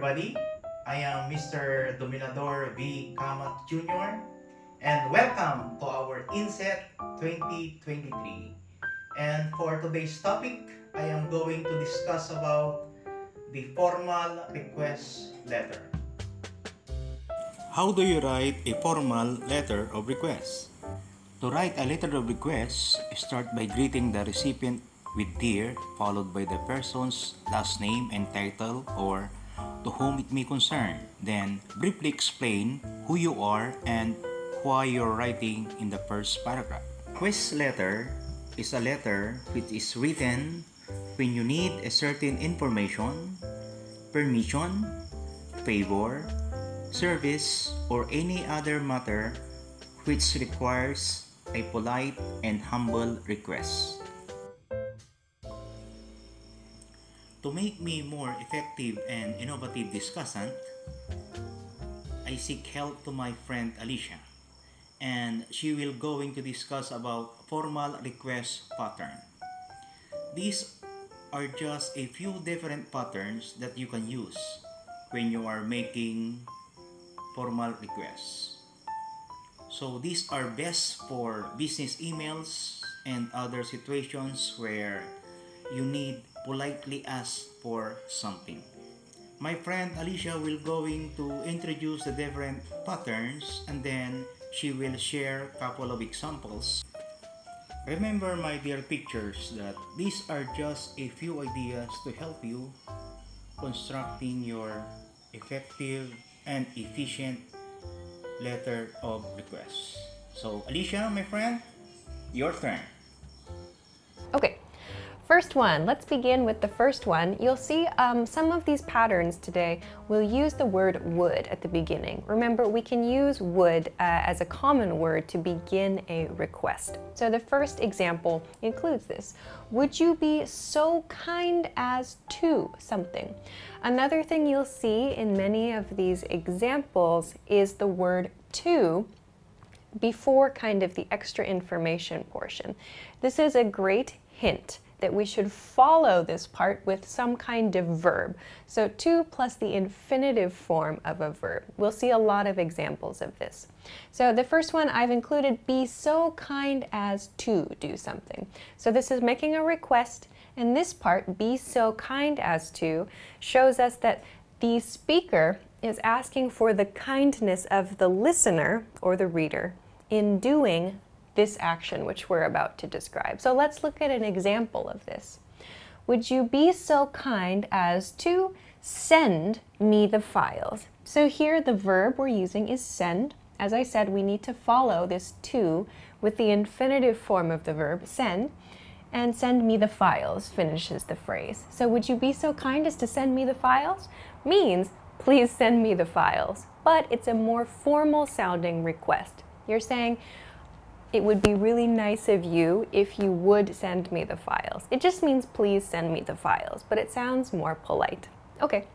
everybody. I am Mr. Dominador V. Kamat Jr. and welcome to our INSET 2023. And for today's topic, I am going to discuss about the formal request letter. How do you write a formal letter of request? To write a letter of request, start by greeting the recipient with "Dear," followed by the person's last name and title or to whom it may concern. Then, briefly explain who you are and why you're writing in the first paragraph. Request letter is a letter which is written when you need a certain information, permission, favor, service, or any other matter which requires a polite and humble request. To make me more effective and innovative discussant, I seek help to my friend Alicia, and she will going to discuss about formal request pattern. These are just a few different patterns that you can use when you are making formal requests. So these are best for business emails and other situations where you need politely ask for something. My friend Alicia will going to introduce the different patterns and then she will share a couple of examples. Remember, my dear teachers, that these are just a few ideas to help you constructing your effective and efficient letter of request. So Alicia, my friend, your turn. Okay, first one, let's begin with the first one. You'll see some of these patterns today will use the word would at the beginning. Remember, we can use would as a common word to begin a request. So the first example includes this. Would you be so kind as to something? Another thing you'll see in many of these examples is the word to before kind of the extra information portion. This is a great hint that we should follow this part with some kind of verb. So to plus the infinitive form of a verb. We'll see a lot of examples of this. So the first one I've included, be so kind as to do something. So this is making a request, and this part, be so kind as to, shows us that the speaker is asking for the kindness of the listener or the reader in doing this action which we're about to describe. So let's look at an example of this. Would you be so kind as to send me the files? So here the verb we're using is send. As I said, we need to follow this to with the infinitive form of the verb send, and send me the files finishes the phrase. So would you be so kind as to send me the files means please send me the files, but it's a more formal sounding request. You're saying, it would be really nice of you if you would send me the files. It just means please send me the files, but it sounds more polite. Okay,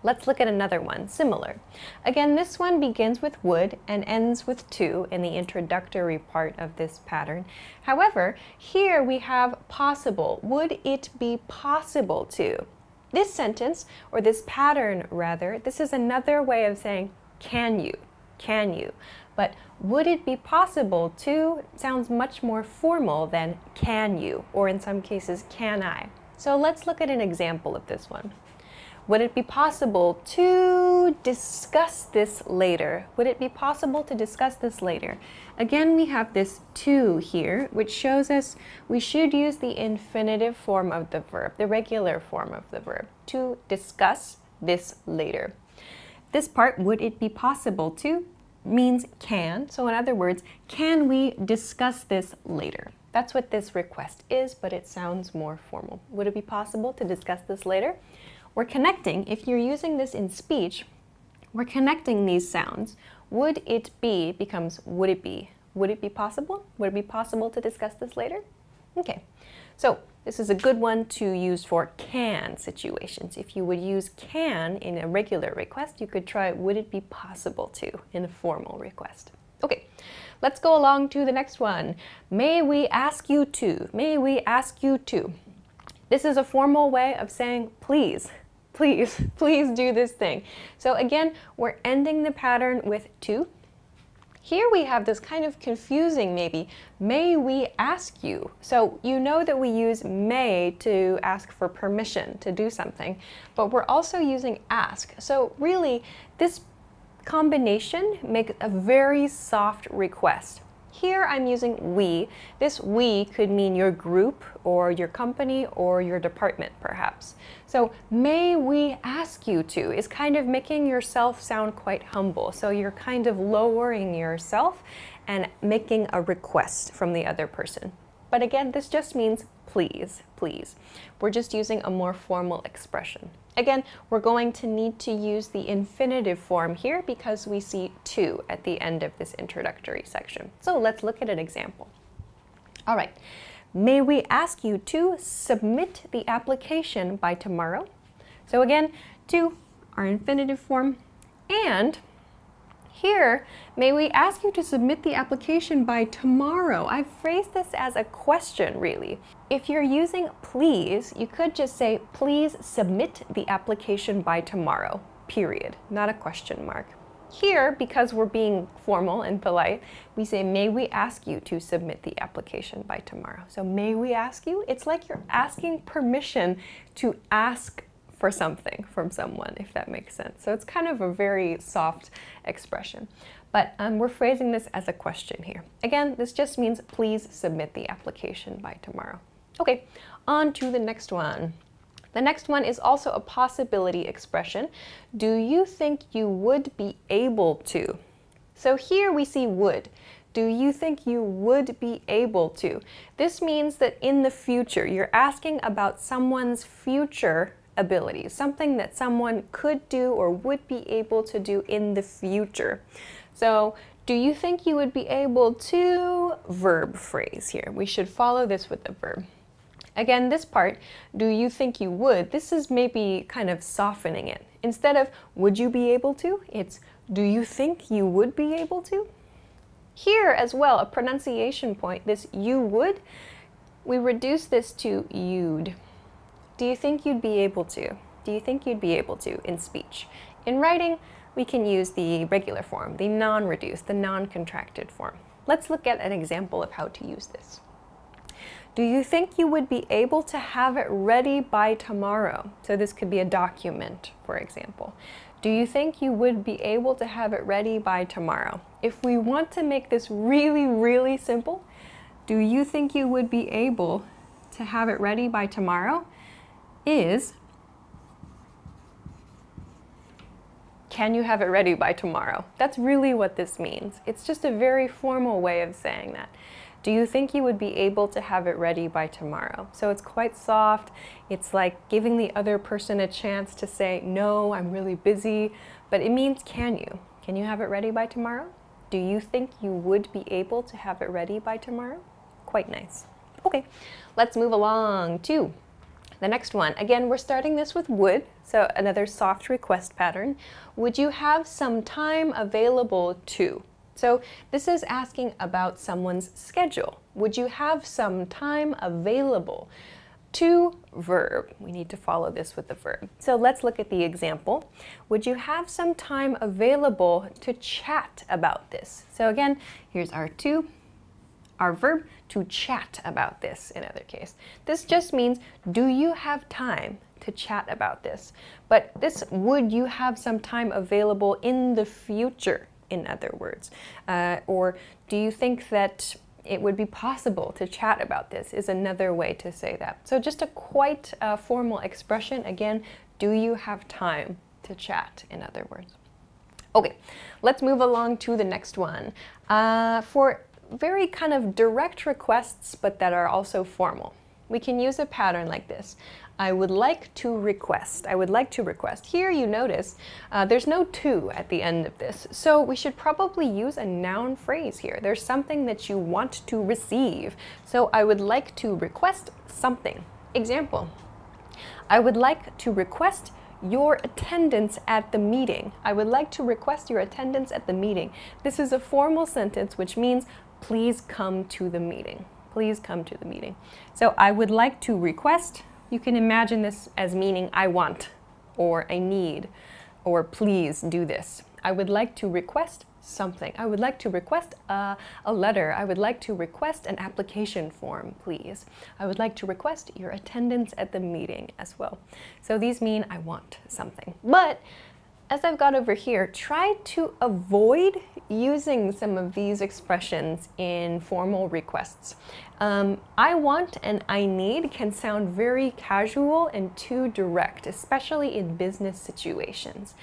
let's look at another one, similar. Again, this one begins with would and ends with to in the introductory part of this pattern. However, here we have possible. Would it be possible to? This sentence, or this pattern rather, this is another way of saying can you? Can you? But would it be possible to sounds much more formal than can you, or in some cases, can I? So let's look at an example of this one. Would it be possible to discuss this later? Would it be possible to discuss this later? Again, we have this to here, which shows us we should use the infinitive form of the verb, the regular form of the verb, to discuss this later. This part, would it be possible to, means can. So in other words, can we discuss this later? That's what this request is, but it sounds more formal. Would it be possible to discuss this later? We're connecting, if you're using this in speech, we're connecting these sounds. Would it be becomes would it be. Would it be possible? Would it be possible to discuss this later? Okay, so this is a good one to use for can situations. If you would use can in a regular request, you could try would it be possible to in a formal request. Okay, let's go along to the next one. May we ask you to? May we ask you to? This is a formal way of saying please. please, please do this thing. So again, we're ending the pattern with to. Here we have this kind of confusing maybe, may we ask you? So you know that we use may to ask for permission to do something, but we're also using ask. So really, this combination makes a very soft request. Here I'm using we. This we could mean your group or your company or your department perhaps. So may we ask you to is kind of making yourself sound quite humble. So you're kind of lowering yourself and making a request from the other person. But again, this just means please, please. We're just using a more formal expression. Again, we're going to need to use the infinitive form here because we see to at the end of this introductory section. So let's look at an example. All right, may we ask you to submit the application by tomorrow? So again, to, our infinitive form, and here, may we ask you to submit the application by tomorrow? I've phrased this as a question, really. If you're using please, you could just say, please submit the application by tomorrow, period, not a question mark. Here, because we're being formal and polite, we say, may we ask you to submit the application by tomorrow? So may we ask you? It's like you're asking permission to ask for something from someone, if that makes sense. So it's kind of a very soft expression. But we're phrasing this as a question here. Again, this just means please submit the application by tomorrow. Okay, on to the next one. The next one is also a possibility expression. Do you think you would be able to? So here we see would. Do you think you would be able to? This means that in the future, you're asking about someone's future abilities, something that someone could do or would be able to do in the future. So, do you think you would be able to? Verb phrase here. We should follow this with the verb. Again, this part, do you think you would? This is maybe kind of softening it. Instead of would you be able to, it's do you think you would be able to? Here as well, a pronunciation point, this you would, we reduce this to you'd. Do you think you'd be able to? Do you think you'd be able to in speech? In writing, we can use the regular form, the non-reduced, the non-contracted form. Let's look at an example of how to use this. Do you think you would be able to have it ready by tomorrow? So this could be a document, for example. Do you think you would be able to have it ready by tomorrow? If we want to make this really, really simple, do you think you would be able to have it ready by tomorrow? Is, can you have it ready by tomorrow? That's really what this means. It's just a very formal way of saying that. Do you think you would be able to have it ready by tomorrow? So it's quite soft. It's like giving the other person a chance to say, no, I'm really busy, but it means can you? Can you have it ready by tomorrow? Do you think you would be able to have it ready by tomorrow? Quite nice. Okay, let's move along to the next one. Again, we're starting this with would, so another soft request pattern. Would you have some time available to? So this is asking about someone's schedule. Would you have some time available? To verb. We need to follow this with the verb. So let's look at the example. Would you have some time available to chat about this? So again, here's our to, our verb, to chat about this in other case. This just means, do you have time to chat about this? But this, would you have some time available in the future, in other words? Or do you think that it would be possible to chat about this is another way to say that. So just a quite formal expression. Again, do you have time to chat, in other words? Okay, let's move along to the next one. For very kind of direct requests, but that are also formal, we can use a pattern like this. I would like to request. I would like to request. Here you notice there's no to at the end of this, so we should probably use a noun phrase here. There's something that you want to receive. So I would like to request something. Example, I would like to request your attendance at the meeting. I would like to request your attendance at the meeting. This is a formal sentence which means please come to the meeting. Please come to the meeting. So I would like to request. You can imagine this as meaning I want, or I need, or please do this. I would like to request something. I would like to request a letter. I would like to request an application form, please. I would like to request your attendance at the meeting as well. So these mean I want something. But as I've got over here, try to avoid using some of these expressions in formal requests. I want and I need can sound very casual and too direct, especially in business situations.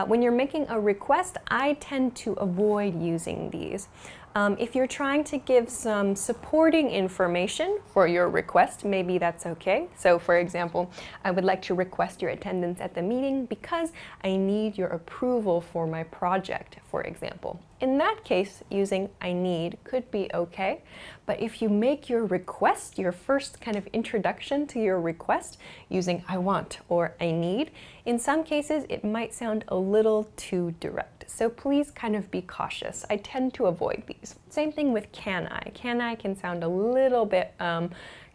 When you're making a request, I tend to avoid using these. If you're trying to give some supporting information for your request, maybe that's okay. So for example, I would like to request your attendance at the meeting because I need your approval for my project, for example. In that case, using I need could be okay. But if you make your request, your first kind of introduction to your request, using I want or I need, in some cases it might sound a little too direct. So please kind of be cautious. I tend to avoid these. Same thing with can I. Can I can sound a little bit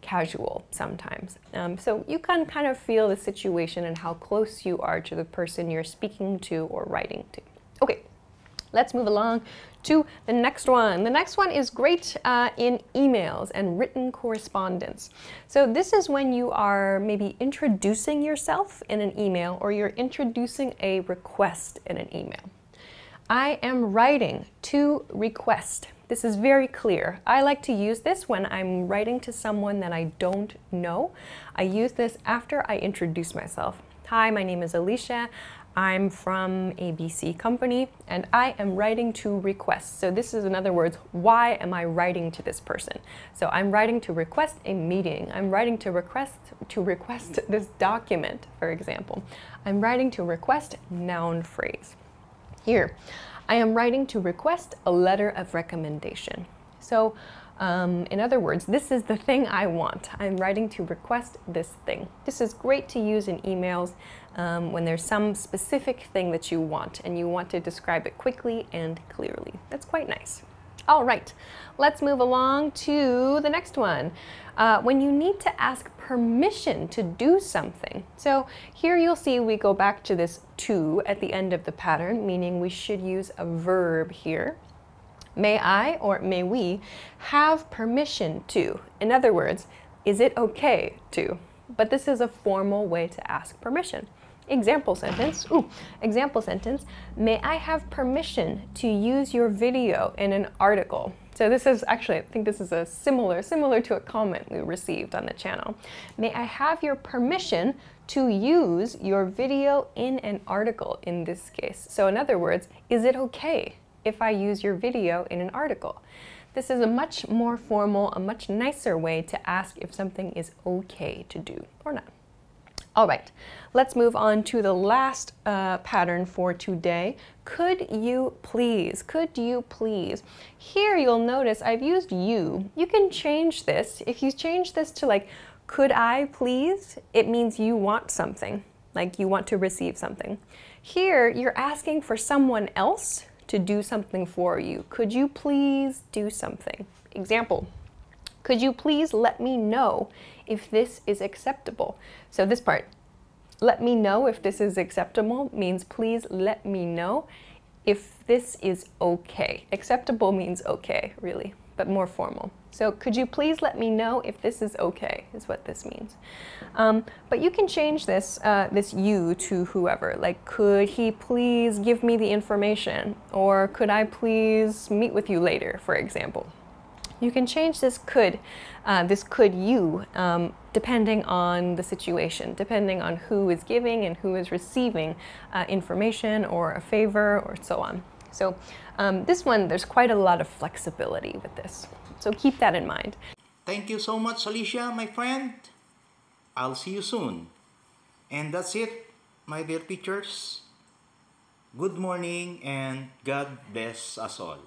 casual sometimes. So you can kind of feel the situation and how close you are to the person you're speaking to or writing to. Okay. Let's move along to the next one. The next one is great in emails and written correspondence. So this is when you are maybe introducing yourself in an email or you're introducing a request in an email. I am writing to request. This is very clear. I like to use this when I'm writing to someone that I don't know. I use this after I introduce myself. Hi, my name is Alicia. I'm from ABC company and I am writing to request. So this is, in other words, why am I writing to this person? So I'm writing to request a meeting. I'm writing to request this document, for example. I'm writing to request noun phrase. Here, I am writing to request a letter of recommendation. So in other words, this is the thing I want. I'm writing to request this thing. This is great to use in emails when there's some specific thing that you want and you want to describe it quickly and clearly. That's quite nice. All right, let's move along to the next one. When you need to ask permission to do something. So here you'll see we go back to this to at the end of the pattern, meaning we should use a verb here. May I or may we have permission to? In other words, is it okay to? But this is a formal way to ask permission. Example sentence. Example sentence. May I have permission to use your video in an article? So this is actually, I think this is a similar to a comment we received on the channel. May I have your permission to use your video in an article in this case? So in other words, is it okay if I use your video in an article? This is a much more formal, a much nicer way to ask if something is okay to do or not. All right, let's move on to the last pattern for today. Could you please? Could you please? Here you'll notice I've used you. You can change this. If you change this to like, could I please? It means you want something, like you want to receive something. Here you're asking for someone else to do something for you. Could you please do something? Example, could you please let me know if this is acceptable? So this part, let me know if this is acceptable, means please let me know if this is okay. Acceptable means okay, really, but more formal. So could you please let me know if this is okay, is what this means. But you can change this, this you to whoever, like could he please give me the information? Or could I please meet with you later, for example. You can change this could you, depending on the situation, depending on who is giving and who is receiving information or a favor or so on. So this one, there's quite a lot of flexibility with this. So keep that in mind. Thank you so much, Alicia, my friend. I'll see you soon. And that's it, my dear teachers. Good morning and God bless us all.